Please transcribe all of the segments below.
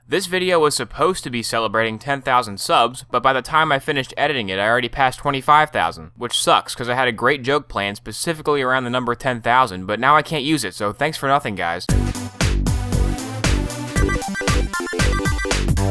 This video was supposed to be celebrating 10,000 subs, but by the time I finished editing it, I already passed 25,000, which sucks because I had a great joke planned specifically around the number 10,000, but now I can't use it, so thanks for nothing, guys.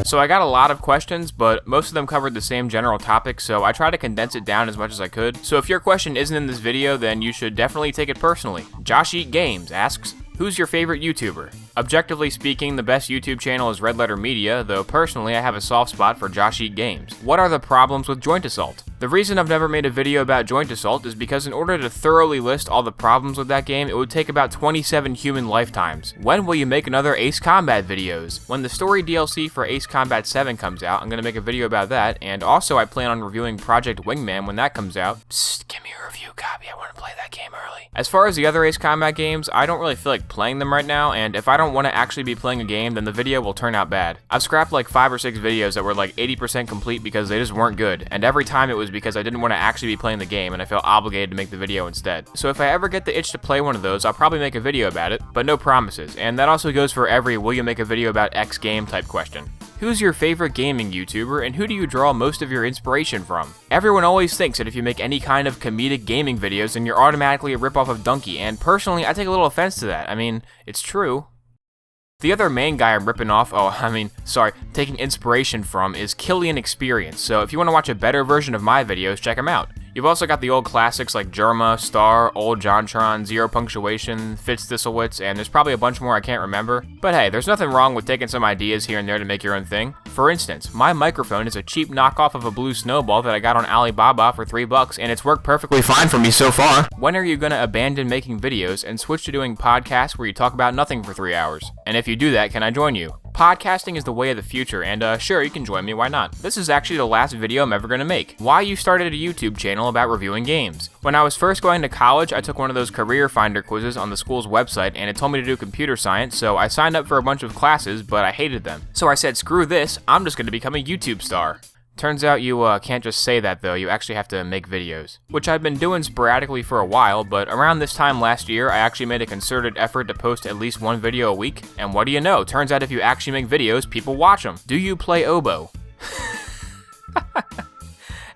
So I got a lot of questions, but most of them covered the same general topic, so I tried to condense it down as much as I could. So if your question isn't in this video, then you should definitely take it personally. Josh Eat Games asks, who's your favorite YouTuber? Objectively speaking, the best YouTube channel is Red Letter Media, though personally I have a soft spot for Josh Eat Games. What are the problems with Joint Assault? The reason I've never made a video about Joint Assault is because in order to thoroughly list all the problems with that game, it would take about 27 human lifetimes. When will you make another Ace Combat videos? When the story DLC for Ace Combat 7 comes out, I'm going to make a video about that, and also I plan on reviewing Project Wingman when that comes out. Psst, give me a review copy, I want to play that game early. As far as the other Ace Combat games, I don't really feel like playing them right now, and if I don't want to actually be playing a game, then the video will turn out bad. I've scrapped like 5 or 6 videos that were like 80% complete because they just weren't good, and every time it was because I didn't want to actually be playing the game and I felt obligated to make the video instead. So if I ever get the itch to play one of those, I'll probably make a video about it, but no promises, and that also goes for every will you make a video about X game type question. Who's your favorite gaming YouTuber, and who do you draw most of your inspiration from? Everyone always thinks that if you make any kind of comedic gaming videos, then you're automatically a ripoff of Donkey, and personally, I take a little offense to that. I mean, it's true. The other main guy I'm taking inspiration from is Killian Experience, so if you want to watch a better version of my videos, check him out. You've also got the old classics like Germa, Star, Old Jontron, Zero Punctuation, Fitz Thistlewitz, and there's probably a bunch more I can't remember. But hey, there's nothing wrong with taking some ideas here and there to make your own thing. For instance, my microphone is a cheap knockoff of a blue snowball that I got on Alibaba for $3, and it's worked perfectly fine for me so far. When are you gonna abandon making videos and switch to doing podcasts where you talk about nothing for 3 hours? And if you do that, can I join you? Podcasting is the way of the future, and sure, you can join me, why not? This is actually the last video I'm ever gonna make. Why you started a YouTube channel about reviewing games. When I was first going to college, I took one of those career finder quizzes on the school's website, and it told me to do computer science, so I signed up for a bunch of classes, but I hated them. So I said, screw this, I'm just gonna become a YouTube star. Turns out you can't just say that though, you actually have to make videos. Which I've been doing sporadically for a while, but around this time last year, I actually made a concerted effort to post at least one video a week, and what do you know, turns out if you actually make videos, people watch them. Do you play oboe?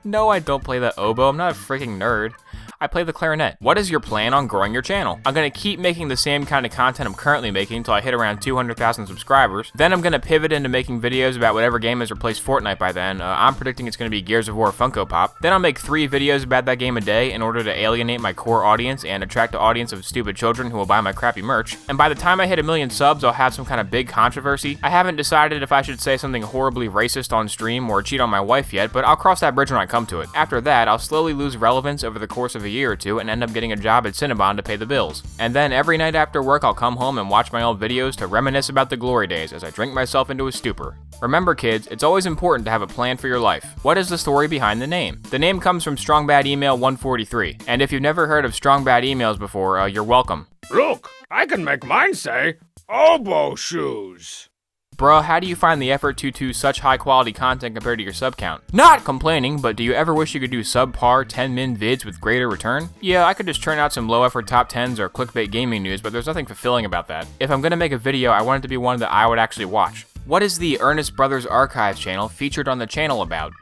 No, I don't play the oboe, I'm not a freaking nerd. I play the clarinet. What is your plan on growing your channel? I'm gonna keep making the same kind of content I'm currently making until I hit around 200,000 subscribers. Then I'm gonna pivot into making videos about whatever game has replaced Fortnite by then. I'm predicting it's gonna be Gears of War Funko Pop. Then I'll make 3 videos about that game a day in order to alienate my core audience and attract an audience of stupid children who will buy my crappy merch. And by the time I hit 1 million subs, I'll have some kind of big controversy. I haven't decided if I should say something horribly racist on stream or cheat on my wife yet, but I'll cross that bridge when I come to it. After that, I'll slowly lose relevance over the course of a year or two and end up getting a job at Cinnabon to pay the bills. And then every night after work, I'll come home and watch my old videos to reminisce about the glory days as I drink myself into a stupor. Remember kids, it's always important to have a plan for your life. What is the story behind the name? The name comes from Strong Bad Email 143, and if you've never heard of Strong Bad Emails before, you're welcome. Look, I can make mine say, oboe shoes. Bruh, how do you find the effort to such high quality content compared to your sub count? Not complaining, but do you ever wish you could do subpar 10-min vids with greater return? Yeah, I could just churn out some low effort top 10s or clickbait gaming news, but there's nothing fulfilling about that. If I'm gonna make a video, I want it to be one that I would actually watch. What is the Earnest Brothers Archives channel featured on the channel about?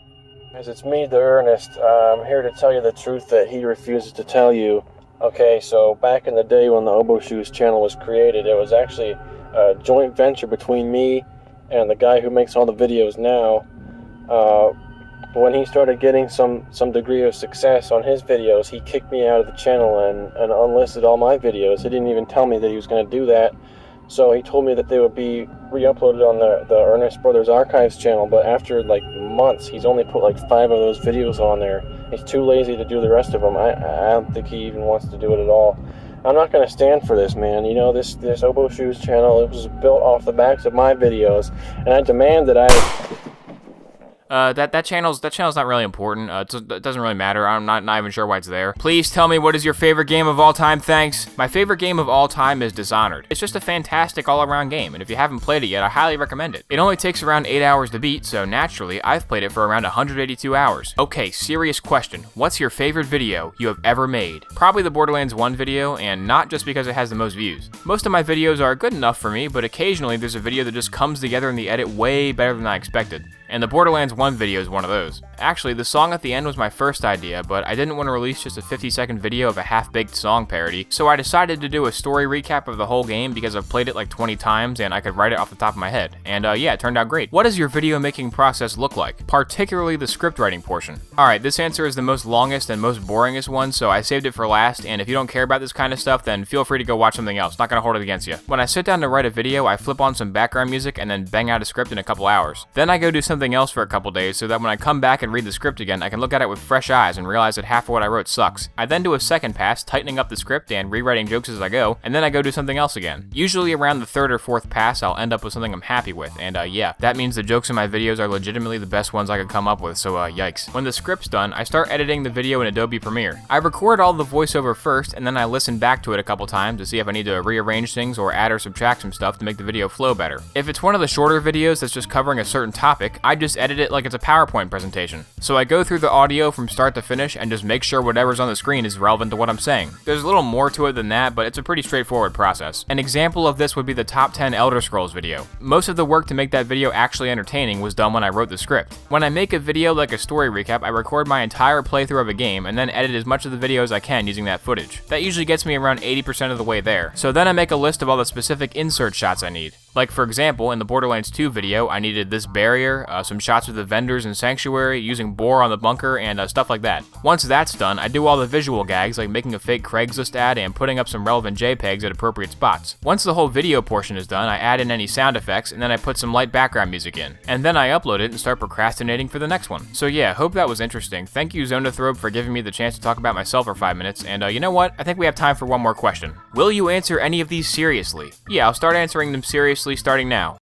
It's me, the Earnest. I'm here to tell you the truth that he refuses to tell you. Okay, so back in the day when the Oboe Shoes channel was created, it was actually a joint venture between me and the guy who makes all the videos now. When he started getting some degree of success on his videos, he kicked me out of the channel and unlisted all my videos. He didn't even tell me that he was going to do that. So he told me that they would be re-uploaded on the Earnest Brothers Archives channel, but after like months, he's only put like 5 of those videos on there. He's too lazy to do the rest of them. I don't think he even wants to do it at all. I'm not going to stand for this, man. You know, this Oboe Shoes channel, it was built off the backs of my videos, and I demand that That channel's not really important. It doesn't really matter. I'm not even sure why it's there. Please tell me, what is your favorite game of all time? Thanks. My favorite game of all time is Dishonored. It's just a fantastic all-around game, and if you haven't played it yet, I highly recommend it. It only takes around 8 hours to beat, so naturally, I've played it for around 182 hours. Okay, serious question. What's your favorite video you have ever made? Probably the Borderlands 1 video, and not just because it has the most views. Most of my videos are good enough for me, but occasionally there's a video that just comes together in the edit way better than I expected. And the Borderlands 1 video is one of those. Actually, the song at the end was my first idea, but I didn't want to release just a 50-second video of a half-baked song parody, so I decided to do a story recap of the whole game because I've played it like 20 times and I could write it off the top of my head. And yeah, it turned out great. What does your video making process look like? Particularly the script writing portion. Alright, this answer is the most longest and most boringest one, so I saved it for last, and if you don't care about this kind of stuff, then feel free to go watch something else. Not gonna hold it against you. When I sit down to write a video, I flip on some background music and then bang out a script in a couple hours. Then I go do something else for a couple days so that when I come back and read the script again, I can look at it with fresh eyes and realize that half of what I wrote sucks. I then do a second pass, tightening up the script and rewriting jokes as I go, and then I go do something else again. Usually around the third or fourth pass, I'll end up with something I'm happy with, and yeah, that means the jokes in my videos are legitimately the best ones I could come up with, so yikes. When the script's done, I start editing the video in Adobe Premiere. I record all the voiceover first, and then I listen back to it a couple times to see if I need to rearrange things or add or subtract some stuff to make the video flow better. If it's one of the shorter videos that's just covering a certain topic, I just edit it like it's a PowerPoint presentation. So I go through the audio from start to finish and just make sure whatever's on the screen is relevant to what I'm saying. There's a little more to it than that, but it's a pretty straightforward process. An example of this would be the top 10 Elder Scrolls video. Most of the work to make that video actually entertaining was done when I wrote the script. When I make a video like a story recap, I record my entire playthrough of a game and then edit as much of the video as I can using that footage. That usually gets me around 80% of the way there. So then I make a list of all the specific insert shots I need. Like for example, in the Borderlands 2 video, I needed this barrier, some shots of the vendors in Sanctuary, using boar on the bunker, and stuff like that. Once that's done, I do all the visual gags like making a fake Craigslist ad and putting up some relevant JPEGs at appropriate spots. Once the whole video portion is done, I add in any sound effects, and then I put some light background music in. And then I upload it and start procrastinating for the next one. So yeah, hope that was interesting. Thank you Zonothrop for giving me the chance to talk about myself for 5 minutes, and you know what? I think we have time for one more question. Will you answer any of these seriously? Yeah, I'll start answering them seriously starting now.